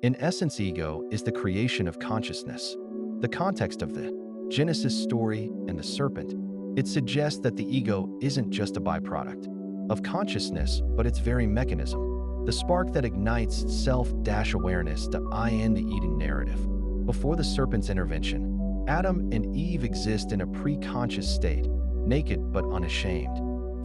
In essence, ego is the creation of consciousness. The context of the Genesis story and the serpent, it suggests that the ego isn't just a byproduct of consciousness, but its very mechanism, the spark that ignites self-awareness to end the Eden narrative. Before the serpent's intervention, Adam and Eve exist in a pre-conscious state, naked but unashamed,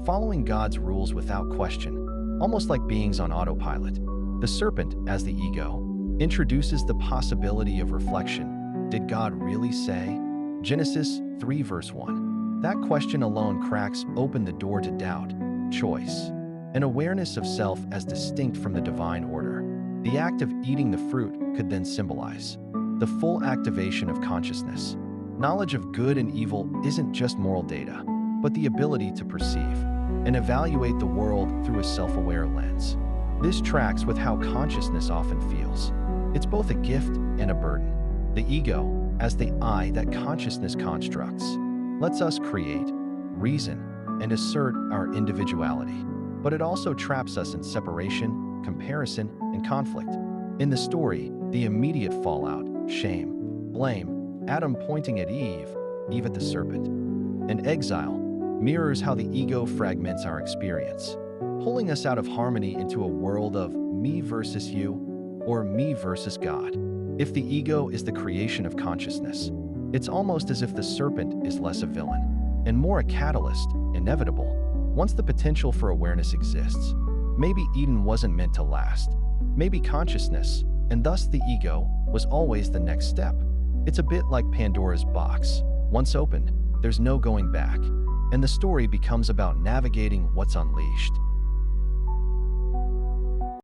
following God's rules without question, almost like beings on autopilot. The serpent, as the ego, introduces the possibility of reflection. Did God really say? Genesis 3 verse 1. That question alone cracks open the door to doubt, choice, and awareness of self as distinct from the divine order. The act of eating the fruit could then symbolize the full activation of consciousness. Knowledge of good and evil isn't just moral data, but the ability to perceive and evaluate the world through a self-aware lens. This tracks with how consciousness often feels. It's both a gift and a burden. The ego, as the I that consciousness constructs, lets us create, reason, and assert our individuality. But it also traps us in separation, comparison, and conflict. In the story, the immediate fallout, shame, blame, Adam pointing at Eve, Eve at the serpent, and exile mirrors how the ego fragments our experience, pulling us out of harmony into a world of me versus you, or me versus God. If the ego is the creation of consciousness, it's almost as if the serpent is less a villain and more a catalyst, inevitable. Once the potential for awareness exists, maybe Eden wasn't meant to last. Maybe consciousness, and thus the ego, was always the next step. It's a bit like Pandora's box. Once opened, there's no going back, and the story becomes about navigating what's unleashed.